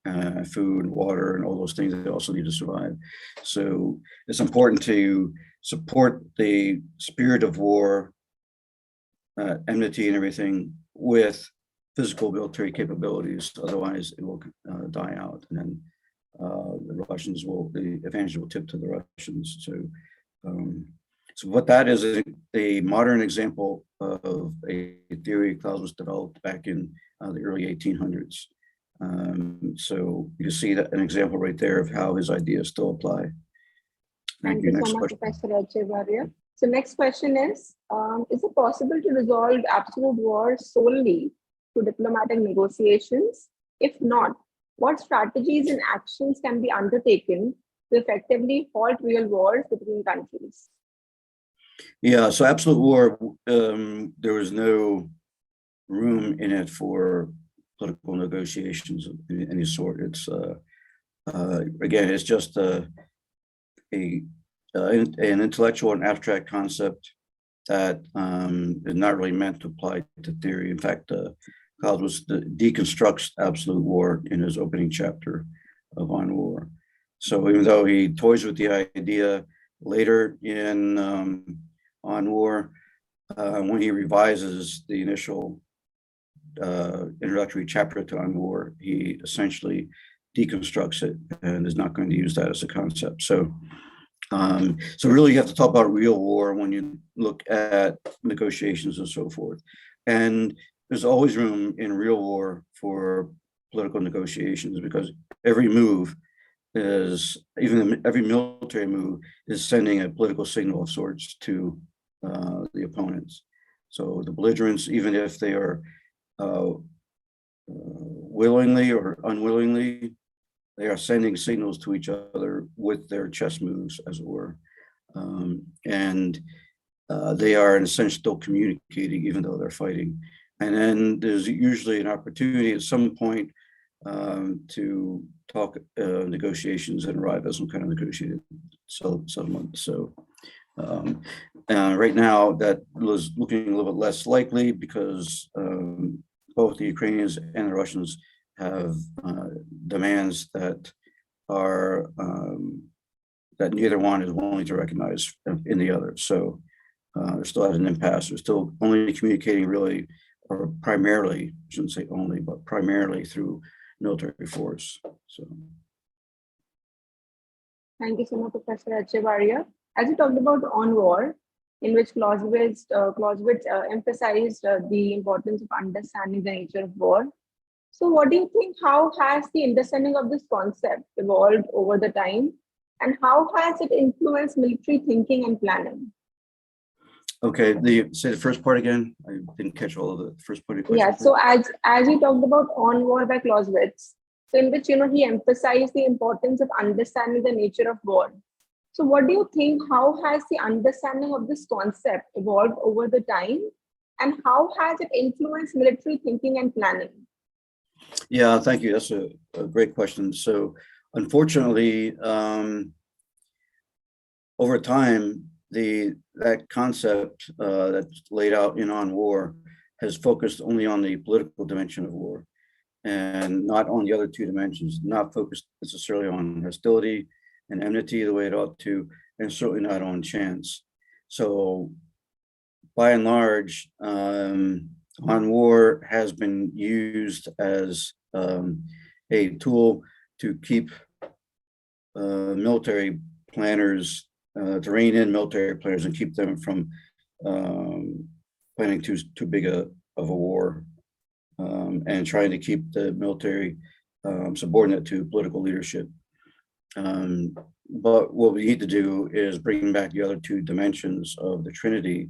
food, water, and all those things that they also need to survive. So it's important to support the spirit of war, enmity and everything, with physical military capabilities. Otherwise, it will die out, and then the advantage will tip to the Russians. So what that is a modern example of a theory Clausewitz developed back in the early 1800s. So you can see that an example right there of how his ideas still apply. Thank you so much, Professor Echevarria. So next question is it possible to resolve absolute war solely through diplomatic negotiations? If not, what strategies and actions can be undertaken to effectively halt real wars between countries? Yeah, so absolute war, there was no room in it for political negotiations of any sort. It's again, it's just an intellectual and abstract concept that is not really meant to apply to theory. In fact, Clausewitz deconstructs absolute war in his opening chapter of On War. So even though he toys with the idea later in On War, when he revises the initial introductory chapter to On War, he essentially deconstructs it and is not going to use that as a concept. So really you have to talk about real war when you look at negotiations and so forth. And there's always room in real war for political negotiations, because every move is, every military move is sending a political signal of sorts to the opponents. So the belligerents, even if they are willingly or unwillingly, they are sending signals to each other with their chess moves, as it were. And they are in a sense still communicating, even though they're fighting. And then there's usually an opportunity at some point to talk negotiations and arrive at some kind of negotiated settlement. So right now that was looking a little bit less likely, because both the Ukrainians and the Russians have demands that are that neither one is willing to recognize in the other. So they're still at an impasse. They're still only communicating really, or primarily, I shouldn't say only, but primarily through military force. So. Thank you so much, Professor Echevarria. As you talked about On War, in which Clausewitz emphasized the importance of understanding the nature of war. So what do you think, how has the understanding of this concept evolved over the time? And how has it influenced military thinking and planning? Okay, say the first part again. I didn't catch all of the first part of the question. Yeah, so as you talked about On War by Clausewitz, so in which he emphasized the importance of understanding the nature of war. So what do you think, how has the understanding of this concept evolved over the time? And how has it influenced military thinking and planning? Yeah, thank you. That's a great question. So unfortunately, over time, that concept that's laid out in On War has focused only on the political dimension of war and not on the other two dimensions, not focused necessarily on hostility and enmity the way it ought to, and certainly not on chance. So by and large, On War has been used as a tool to keep military planners, to rein in military planners and keep them from planning too big of a war, and trying to keep the military subordinate to political leadership. But what we need to do is bring back the other two dimensions of the Trinity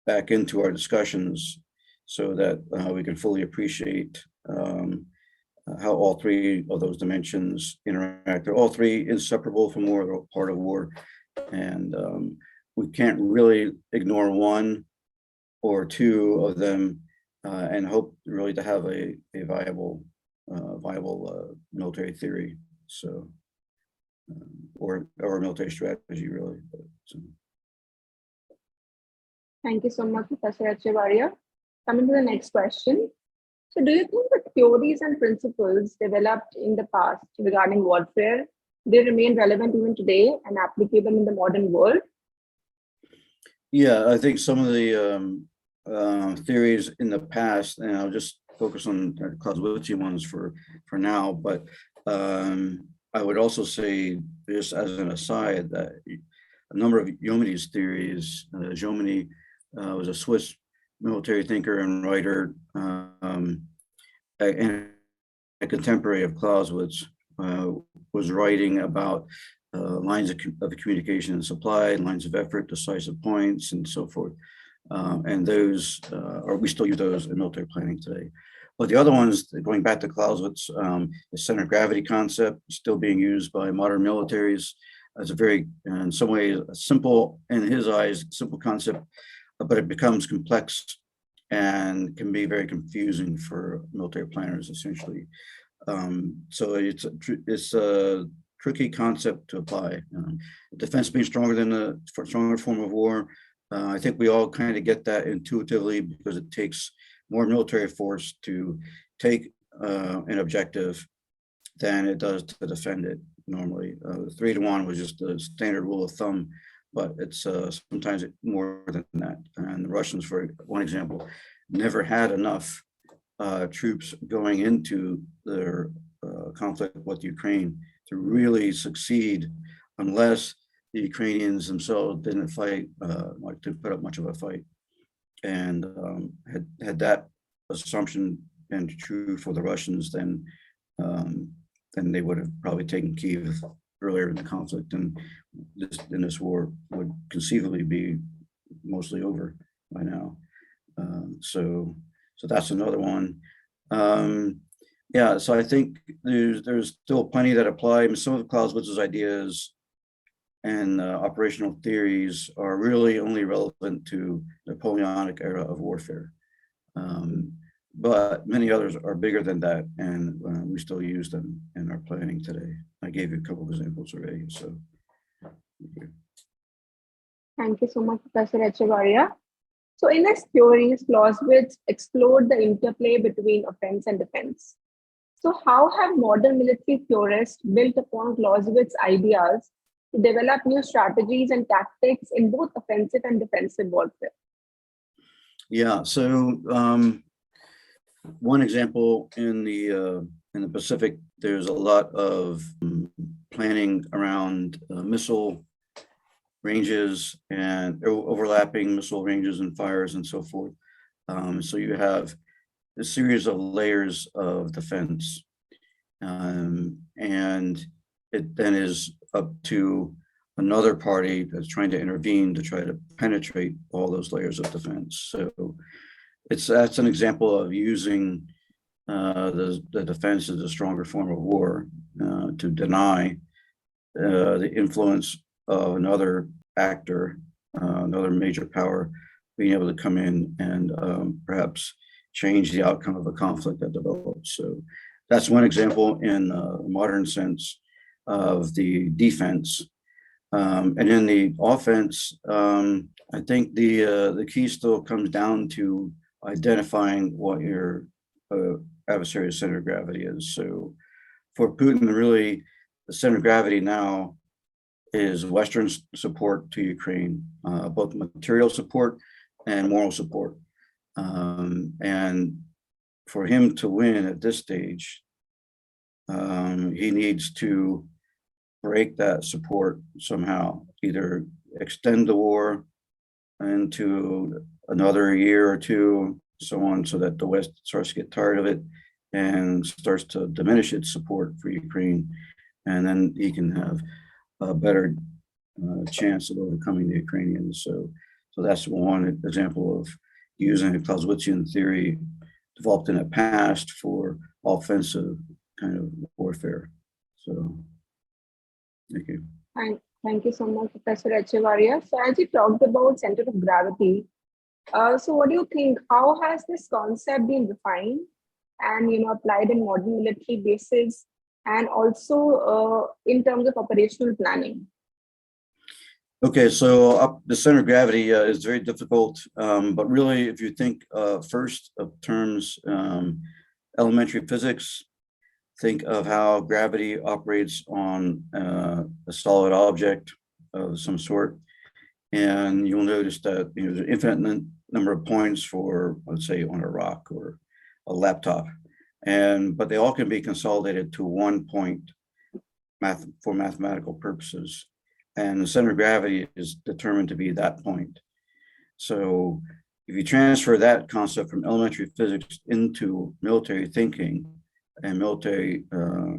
back into our discussions so that we can fully appreciate how all three of those dimensions interact. They're all three inseparable from war, they're part of war. And we can't really ignore one or two of them and hope really to have a viable military theory. So, or military strategy, really. So. Thank you so much, Professor Echevarria. Coming to the next question. So do you think the theories and principles developed in the past regarding warfare, they remain relevant even today and applicable in the modern world? Yeah, I think some of the theories in the past, and I'll just focus on the Clausewitzian ones for now, but I would also say, just as an aside, that a number of Jomini's theories, Jomini was a Swiss military thinker and writer, and a contemporary of Clausewitz, was writing about lines of communication and supply, lines of effort, decisive points, and so forth. And those, we still use those in military planning today. But the other ones, going back to Clausewitz, the center of gravity concept, still being used by modern militaries as a very, in some ways, a simple, in his eyes, simple concept, but it becomes complex and can be very confusing for military planners, essentially. So it's a tricky concept to apply. Defense being stronger than a stronger form of war. I think we all kind of get that intuitively because it takes more military force to take an objective than it does to defend it normally. 3-to-1 was just a standard rule of thumb, but it's sometimes more than that. And the Russians, for one example, never had enough troops going into their conflict with Ukraine to really succeed unless the Ukrainians themselves didn't fight, to put up much of a fight. And had that assumption been true for the Russians, then they would have probably taken Kyiv earlier in the conflict, and this war would conceivably be mostly over by now. So that's another one. Yeah, so I think there's still plenty that apply. I mean, some of Clausewitz's ideas and operational theories are really only relevant to the Napoleonic era of warfare. But many others are bigger than that, and we still use them in our planning today. I gave you a couple of examples already, so. Thank you so much, Professor Echevarria. So in his theories, Clausewitz explored the interplay between offense and defense. So how have modern military theorists built upon Clausewitz's ideas to develop new strategies and tactics in both offensive and defensive warfare? Yeah, so one example in the in the Pacific, there's a lot of planning around missile ranges and overlapping missile ranges and fires and so forth. So you have a series of layers of defense. And it then is up to another party that's trying to intervene to try to penetrate all those layers of defense. So that's an example of using the defense as a stronger form of war to deny the influence of another actor, another major power, being able to come in and perhaps change the outcome of a conflict that develops. So that's one example in a modern sense of the defense. And in the offense, I think the key still comes down to identifying what your adversary's center of gravity is. So for Putin, really, the center of gravity now is Western support to Ukraine, both material support and moral support. And for him to win at this stage, he needs to break that support somehow, either extend the war into another year or two, so on, so that the West starts to get tired of it and starts to diminish its support for Ukraine. And then he can have a better chance of overcoming the Ukrainians. So that's one example of using a Clausewitzian theory developed in the past for offensive kind of warfare. So thank you. Thank you so much, Professor Echevarria. So as you talked about center of gravity, so what do you think? How has this concept been refined and applied in modern military bases, and also in terms of operational planning? Okay, so the center of gravity is very difficult, but really, if you think first of terms, elementary physics, think of how gravity operates on a solid object of some sort, and you'll notice that there's an infinite number of points for, let's say, on a rock or a laptop, but they all can be consolidated to one point for mathematical purposes. And the center of gravity is determined to be that point. So if you transfer that concept from elementary physics into military thinking and military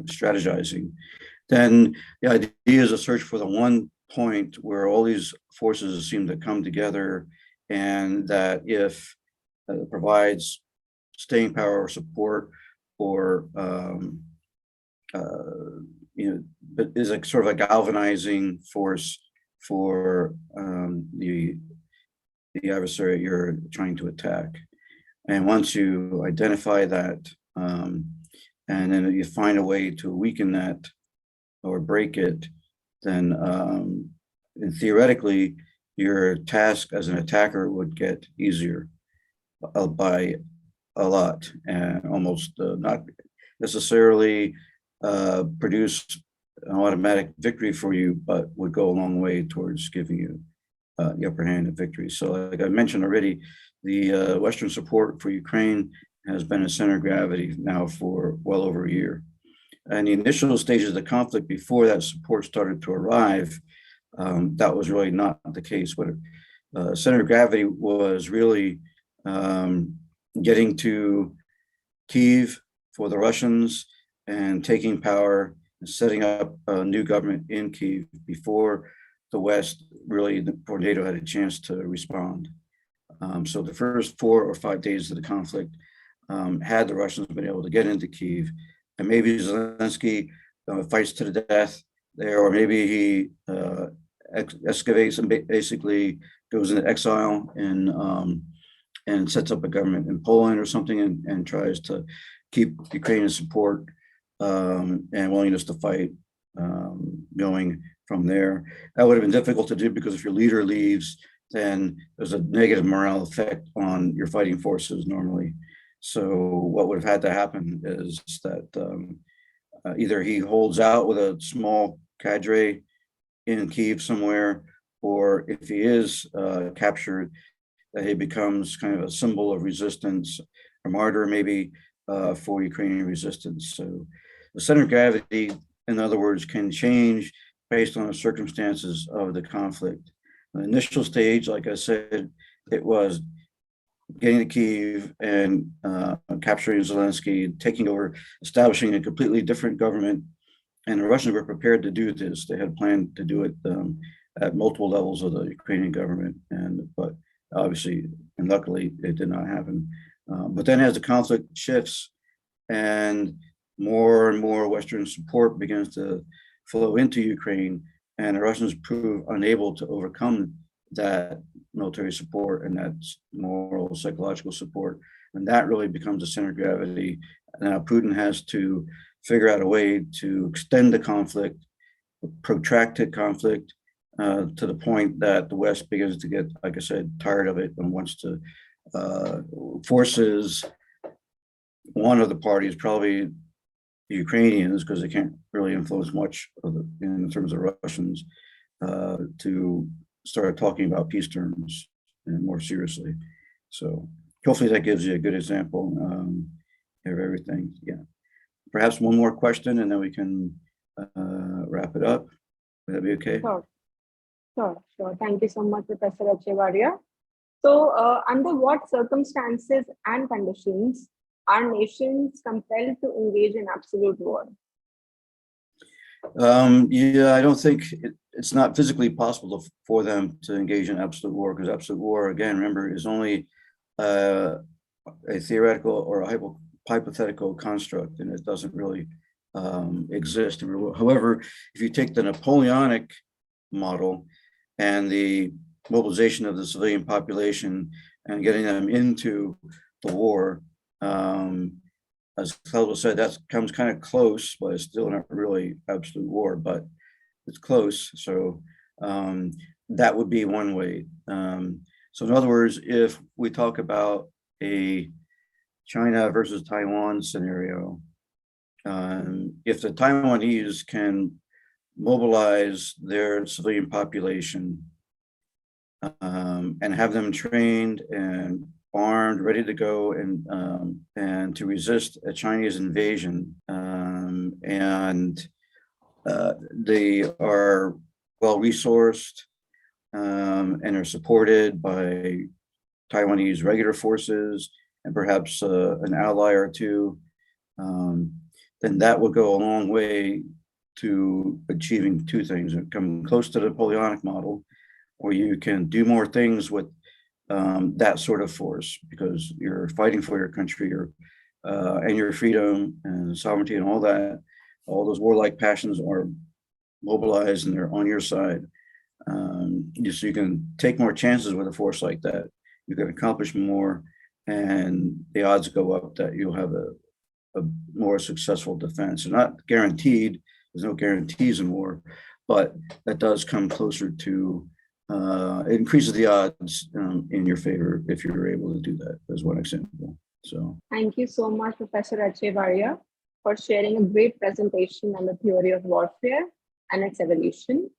strategizing, then the idea is a search for the one point where all these forces seem to come together, and that if it provides staying power or support, or but is a sort of a galvanizing force for the adversary you're trying to attack. And once you identify that, and then you find a way to weaken that or break it, then theoretically, your task as an attacker would get easier by a lot, and almost not necessarily produce an automatic victory for you, but would go a long way towards giving you the upper hand in victory. So like I mentioned already, the Western support for Ukraine has been a center of gravity now for well over a year. And the initial stages of the conflict, before that support started to arrive, that was really not the case. What center of gravity was really getting to Kyiv for the Russians and taking power and setting up a new government in Kyiv before the West, really, before NATO had a chance to respond. So the first 4 or 5 days of the conflict, had the Russians been able to get into Kyiv, and maybe Zelensky fights to the death there, or maybe he excavates and basically goes into exile and sets up a government in Poland or something, and tries to keep Ukrainian support and willingness to fight going from there. That would have been difficult to do, because if your leader leaves, then there's a negative morale effect on your fighting forces normally. So what would have had to happen is that either he holds out with a small cadre in Kyiv somewhere, or if he is captured, that he becomes kind of a symbol of resistance, a martyr maybe, for Ukrainian resistance. So the center of gravity, in other words, can change based on the circumstances of the conflict. The initial stage, like I said, it was getting to Kyiv and capturing Zelensky, taking over, establishing a completely different government. And the Russians were prepared to do this. They had planned to do it at multiple levels of the Ukrainian government, but obviously and luckily it did not happen. But then as the conflict shifts and more Western support begins to flow into Ukraine, and the Russians prove unable to overcome that military support and that moral, psychological support, and that really becomes the center of gravity. Now Putin has to figure out a way to extend the conflict, protracted conflict, to the point that the West begins to get, like I said, tired of it and wants to forces one of the parties, probably the Ukrainians, because they can't really influence much in terms of Russians, to start talking about peace terms and more seriously. So hopefully that gives you a good example of everything. Yeah. Perhaps one more question and then we can wrap it up. Would that be okay? Sure. Thank you so much, Professor Echevarria. So under what circumstances and conditions are nations compelled to engage in absolute war? Yeah, I don't think it's not physically possible for them to engage in absolute war, because absolute war, again, remember, is only a theoretical or a hypothetical construct, and it doesn't really exist. However, if you take the Napoleonic model and the mobilization of the civilian population and getting them into the war, as Clausewitz said, that comes kind of close, but it's still not really absolute war, but it's close. So that would be one way. So in other words, if we talk about a China versus Taiwan scenario, if the Taiwanese can mobilize their civilian population and have them trained and armed, ready to go, and to resist a Chinese invasion, and they are well resourced and are supported by Taiwanese regular forces and perhaps an ally or two, then that will go a long way to achieving two things: come close to the Napoleonic model, where you can do more things with that sort of force, because you're fighting for your country, and your freedom and sovereignty and all that. All those warlike passions are mobilized and they're on your side. So you can take more chances with a force like that. You can accomplish more, and the odds go up that you'll have a more successful defense. So not guaranteed. There's no guarantees in war, but that does come closer to. It increases the odds in your favor if you're able to do that, as one example. So thank you so much, Professor Echevarria, for sharing a great presentation on the theory of warfare and its evolution.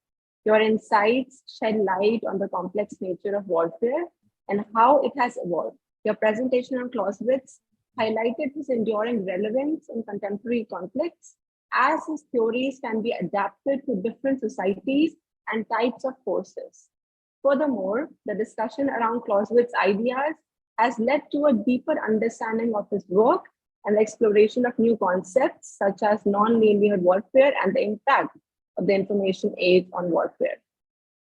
Your insights shed light on the complex nature of warfare and how it has evolved. Your presentation on Clausewitz highlighted his enduring relevance in contemporary conflicts, as his theories can be adapted to different societies and types of forces. Furthermore, the discussion around Clausewitz's ideas has led to a deeper understanding of his work and the exploration of new concepts such as non-linear warfare and the impact of the information age on warfare.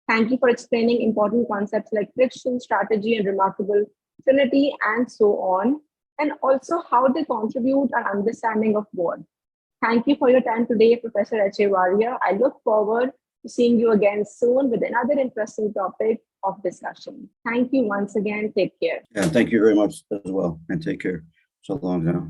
Thank you for explaining important concepts like friction, strategy, and remarkable trinity, and so on, and also how they contribute our understanding of war. Thank you for your time today, Professor Echevarria. I look forward to seeing you again soon with another interesting topic of discussion. Thank you once again. Take care. yeah, thank you very much as well, and take care. So long now.